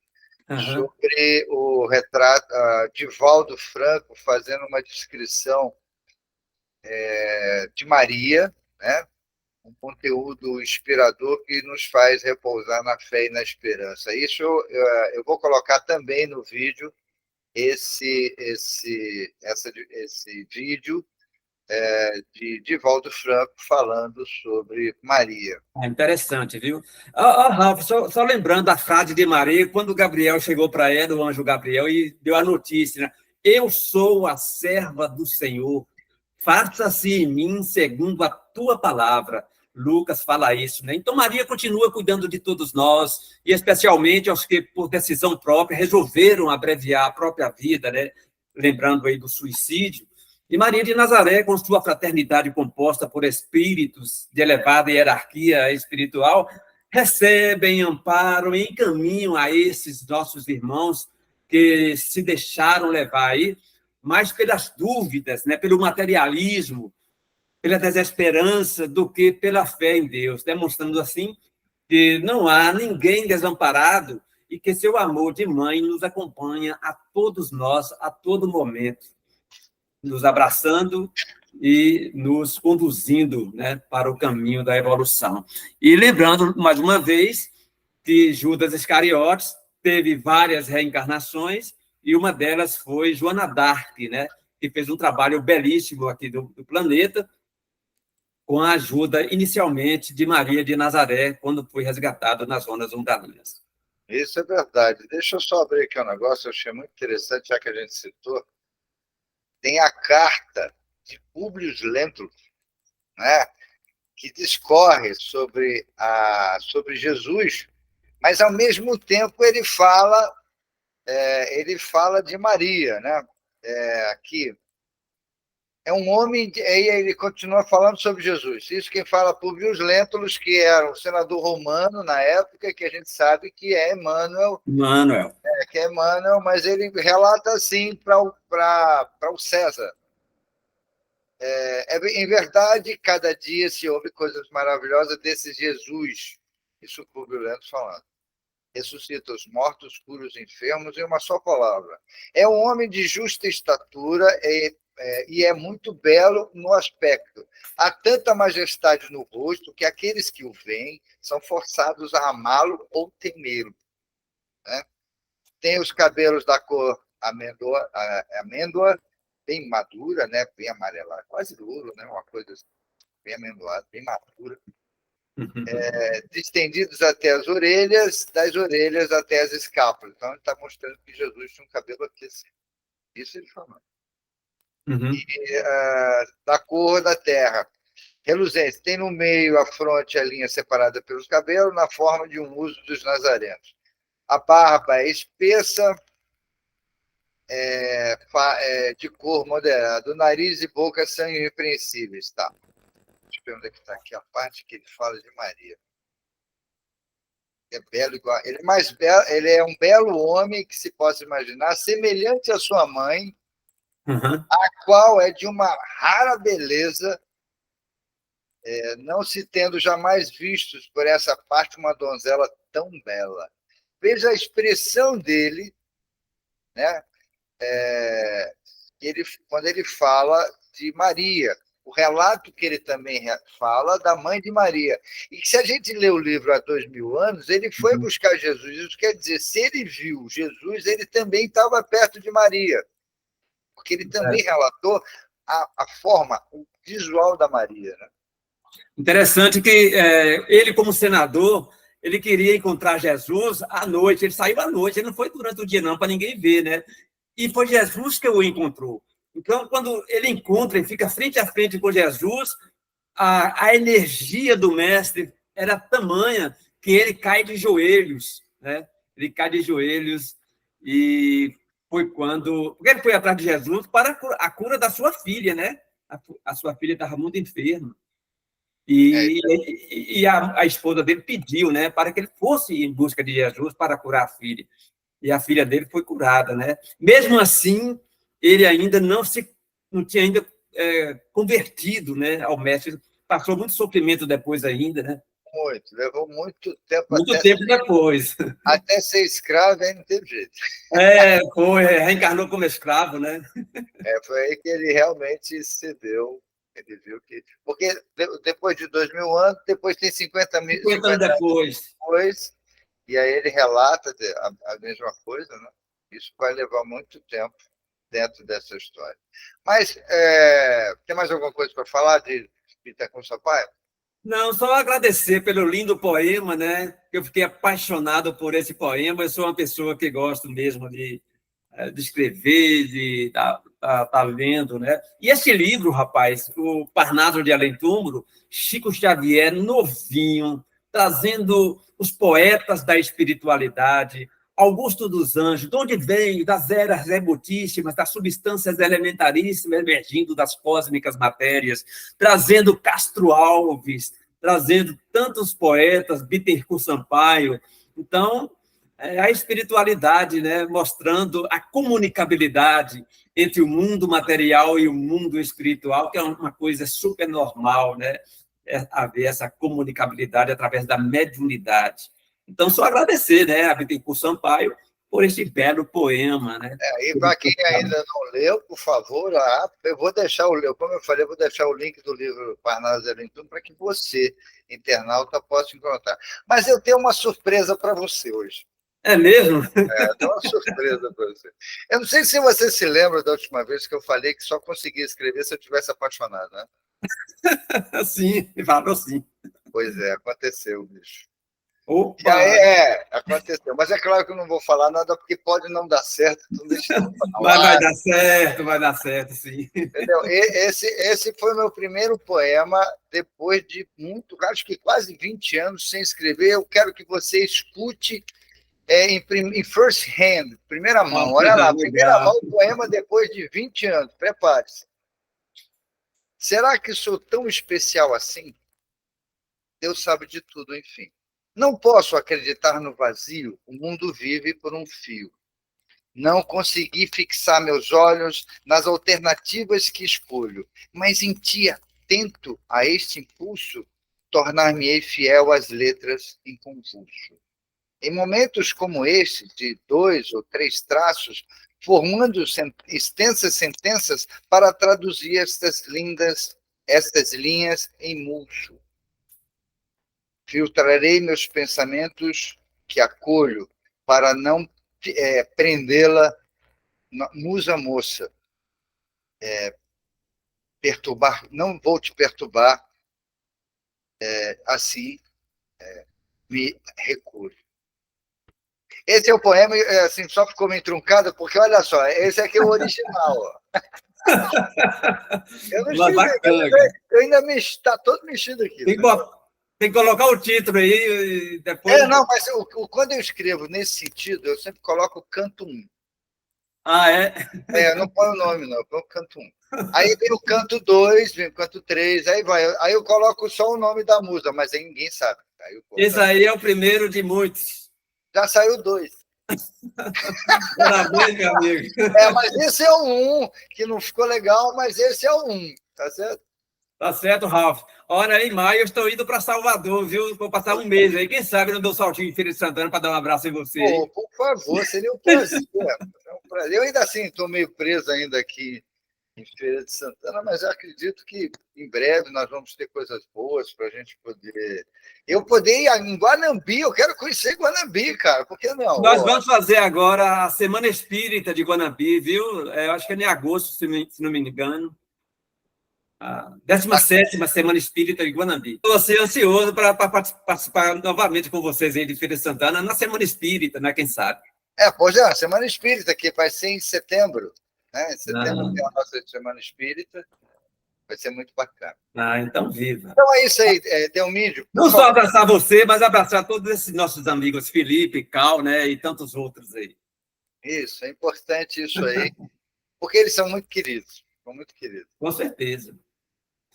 sobre o retrato de Divaldo Franco fazendo uma descrição de Maria, né? Um conteúdo inspirador que nos faz repousar na fé e na esperança. Isso eu vou colocar também no vídeo, esse vídeo de Divaldo Franco falando sobre Maria. É interessante, viu? Ralf, só lembrando a frase de Maria, quando Gabriel chegou para ela, o anjo Gabriel, e deu a notícia, né? Eu sou a serva do Senhor, faça-se em mim segundo a tua palavra. Lucas fala isso, né? Então, Maria continua cuidando de todos nós, e especialmente aos que, por decisão própria, resolveram abreviar a própria vida, né? Lembrando aí do suicídio. E Maria de Nazaré, com sua fraternidade composta por espíritos de elevada hierarquia espiritual, recebem amparo e encaminham a esses nossos irmãos que se deixaram levar aí, mais pelas dúvidas, né, pelo materialismo, pela desesperança, do que pela fé em Deus, demonstrando assim que não há ninguém desamparado e que seu amor de mãe nos acompanha a todos nós, a todo momento, nos abraçando e nos conduzindo, né, para o caminho da evolução. E lembrando, mais uma vez, que Judas Iscariotes teve várias reencarnações, e uma delas foi Joana d'Arc, né, que fez um trabalho belíssimo aqui do planeta, com a ajuda, inicialmente, de Maria de Nazaré, quando foi resgatada nas zonas umbralinas. Isso é verdade. Deixa eu só abrir aqui um negócio, eu achei muito interessante, já que a gente citou. Tem a carta de Públio Lentulus, né, que discorre sobre Jesus, mas, ao mesmo tempo, ele fala de Maria, né? Aqui. É um homem, aí ele continua falando sobre Jesus. Isso quem fala Públio Lentulus, que era um senador romano na época, que a gente sabe que é Emmanuel. Que é Emmanuel, mas ele relata assim para o César. Em verdade, cada dia se ouve coisas maravilhosas desse Jesus. Isso o Públio Lentulus falando. Ressuscita os mortos, cura os enfermos em uma só palavra. É um homem de justa estatura e é muito belo no aspecto. Há tanta majestade no rosto que aqueles que o veem são forçados a amá-lo ou temê-lo. Né? Tem os cabelos da cor amêndoa, bem madura, né? Bem amarelada, quase louro, né? Uma coisa assim. bem amendoada, bem madura, distendidos até as orelhas, das orelhas até as escápulas. Então, ele está mostrando que Jesus tinha um cabelo aquecido. Isso ele falou. Da cor da terra. Reluzente. Tem no meio a fronte, a linha separada pelos cabelos, na forma de um uso dos nazarenos. A barba é espessa, de cor moderada. O nariz e boca são irrepreensíveis. Tá. Deixa eu ver onde é que está aqui a parte que ele fala de Maria. É belo igual. Ele é mais belo, ele é um belo homem que se possa imaginar, semelhante à sua mãe, a qual é de uma rara beleza, não se tendo jamais vistos por essa parte uma donzela tão bela. Veja a expressão dele, né? Quando ele fala de Maria, o relato que ele também fala da mãe de Maria. E se a gente lê o livro há 2000 anos, ele foi buscar Jesus. Isso quer dizer, se ele viu Jesus, ele também estava perto de Maria, porque ele também relatou a forma, o visual da Maria, né? Interessante que ele, como senador, ele queria encontrar Jesus à noite. Ele saiu à noite, ele não foi durante o dia, não, para ninguém ver, né? E foi Jesus que o encontrou. Então, quando ele encontra e fica frente a frente com Jesus, a energia do mestre era tamanha que ele cai de joelhos, né? Ele cai de joelhos e foi quando... Porque ele foi atrás de Jesus para a cura da sua filha, né? A sua filha estava muito enferma. E a esposa dele pediu, né, para que ele fosse em busca de Jesus para curar a filha. E a filha dele foi curada, né? Mesmo assim, ele ainda não tinha ainda convertido, né, ao mestre. Passou muito sofrimento depois ainda, né? Muito, levou muito tempo. Muito tempo depois. Até ser escravo, aí não teve jeito. Reencarnou como escravo, né? Foi aí que ele realmente cedeu. Ele viu que... Porque depois de 2000 anos, depois tem 50 anos depois, e aí ele relata a mesma coisa, né? Isso vai levar muito tempo dentro dessa história. Mas tem mais alguma coisa para falar de Bittencourt Sampaio? Não, só agradecer pelo lindo poema, né? Eu fiquei apaixonado por esse poema. Eu sou uma pessoa que gosto mesmo de escrever, de estar lendo, né? E esse livro, rapaz, o Parnaso de Além Túmulo, Chico Xavier, novinho, trazendo os poetas da espiritualidade, Augusto dos Anjos, de onde vem? Das eras remotíssimas, das substâncias elementaríssimas emergindo das cósmicas matérias, trazendo Castro Alves, trazendo tantos poetas, Bittencourt Sampaio. Então, a espiritualidade, né, mostrando a comunicabilidade entre o mundo material e o mundo espiritual, que é uma coisa super normal, né? Haver essa comunicabilidade através da mediunidade. Então, só agradecer, né, a Bittencourt Sampaio por este belo poema, né? E para quem ainda não leu, por favor, eu vou deixar como eu falei, eu vou deixar o link do livro Parnaso de Além Túmulo para que você, internauta, possa encontrar. Mas eu tenho uma surpresa para você hoje. É mesmo? Tenho uma surpresa para você. Eu não sei se você se lembra da última vez que eu falei que só conseguia escrever se eu tivesse apaixonado, né? Sim, falou sim. Pois é, aconteceu, bicho. Opa. E aí, aconteceu. Mas é claro que eu não vou falar nada, porque pode não dar certo. Então deixa eu falar. Vai dar certo, sim. Entendeu? Esse foi o meu primeiro poema, depois de acho que quase 20 anos sem escrever. Eu quero que você escute em first hand, primeira mão. Olha lá, primeira mão, o poema depois de 20 anos. Prepare-se. Será que sou tão especial assim? Deus sabe de tudo, enfim. Não posso acreditar no vazio, o mundo vive por um fio. Não consegui fixar meus olhos nas alternativas que escolho, mas em ti, atento a este impulso, tornar-me-ei fiel às letras em convulso. Em momentos como este, de 2 ou 3 traços, formando extensas sentenças para traduzir estas linhas em mulso. Filtrarei meus pensamentos que acolho para não prendê-la, musa moça. Perturbar, não vou te perturbar assim me recuso. Esse é o poema, assim, só ficou meio truncado, porque, olha só, esse aqui é o original. Ó. Eu não escrevi, eu ainda está todo mexido aqui. Tem que colocar o título aí e depois... Não, mas quando eu escrevo nesse sentido, eu sempre coloco canto 1. Ah, é? Eu não ponho o nome, não, eu ponho canto 1. Aí vem o canto 2, vem o canto 3, aí vai. Aí eu coloco só o nome da música, mas aí ninguém sabe. Esse aí é o primeiro de muitos. Já saiu 2. Parabéns, meu amigo. Mas esse é o 1, que não ficou legal, mas esse é o 1, tá certo? Tá certo, Ralf. Olha, em maio eu estou indo para Salvador, viu? Vou passar um mês aí. Quem sabe não dou saltinho em Feira de Santana para dar um abraço em você. Por favor, seria um prazer. Eu ainda assim estou meio preso ainda aqui em Feira de Santana, mas eu acredito que em breve nós vamos ter coisas boas para a gente poder... Eu poder ir em Guanambi, eu quero conhecer Guanambi, cara, por que não? Nós vamos fazer agora a Semana Espírita de Guanambi, viu? Eu acho que é em agosto, se não me engano. A 17ª Semana Espírita de Guanambi. Estou assim, ansioso para participar novamente com vocês aí de Feira de Santana na Semana Espírita, né? Quem sabe? Pois é, a Semana Espírita, que vai ser em setembro. Né? Em setembro tem a nossa Semana Espírita. Vai ser muito bacana. Então viva. Então é isso aí, Delmídio. Não só abraçar você, mas abraçar todos esses nossos amigos, Felipe, Cal, né? E tantos outros aí. Isso, é importante isso aí, porque eles são muito queridos. São muito queridos. Com certeza.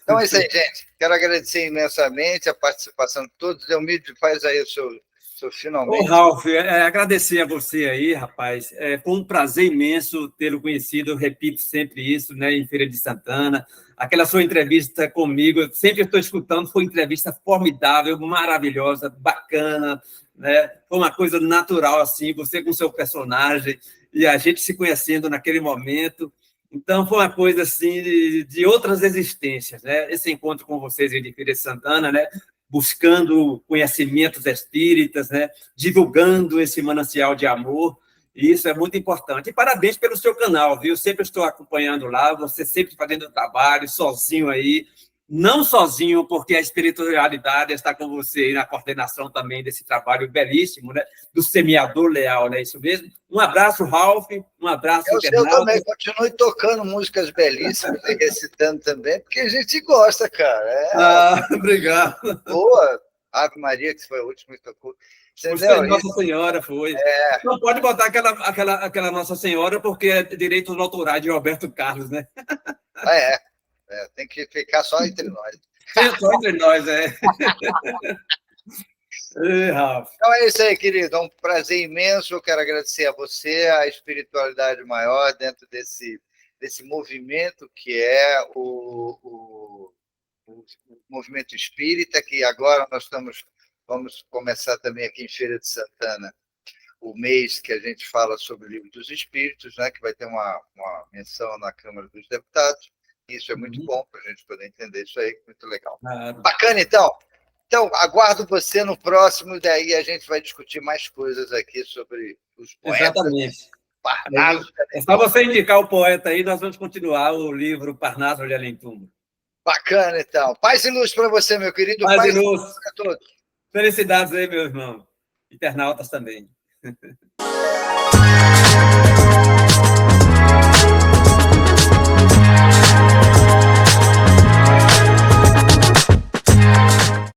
Então é isso aí, gente. Quero agradecer imensamente a participação de todos. Delmídio, faz aí o seu finalmente. Ô, Ralf, agradecer a você aí, rapaz. Foi um prazer imenso tê-lo conhecido. Eu repito sempre isso, né, em Feira de Santana. Aquela sua entrevista comigo, eu sempre estou escutando, foi uma entrevista formidável, maravilhosa, bacana, né? Foi uma coisa natural, assim, você com seu personagem e a gente se conhecendo naquele momento. Então, foi uma coisa assim de outras existências, né? Esse encontro com vocês em Feira de Santana, né? Buscando conhecimentos espíritas, né? Divulgando esse manancial de amor, e isso é muito importante. E parabéns pelo seu canal, viu? Sempre estou acompanhando lá, você sempre fazendo trabalho, sozinho aí. Não sozinho, porque a espiritualidade está com você aí na coordenação também desse trabalho belíssimo, né? Do semeador leal, não é isso mesmo? Um abraço, Ralf, um abraço, Eu também continue tocando músicas belíssimas e recitando também, porque a gente gosta, cara. Obrigado. Boa, Ave Maria, que foi a última que tocou. Nossa Senhora foi. Não pode botar aquela Nossa Senhora, porque é direitos autorais de Roberto Carlos, né? Tem que ficar só entre nós. Só entre nós, Ralf. Então é isso aí, querido. É um prazer imenso. Eu quero agradecer a você, a espiritualidade maior dentro desse movimento que é o movimento espírita, que agora nós vamos começar também aqui em Feira de Santana o mês que a gente fala sobre o Livro dos Espíritos, né, que vai ter uma menção na Câmara dos Deputados. Isso é muito bom para a gente poder entender isso aí, muito legal. Bacana, então. Então, aguardo você no próximo, daí a gente vai discutir mais coisas aqui sobre os poetas. Exatamente. Parnaso. É só você indicar o poeta aí, nós vamos continuar o livro Parnaso de Além Túmulo. Bacana, então. Paz e luz para você, meu querido. Paz e luz para todos. Felicidades aí, meu irmão. Internautas também.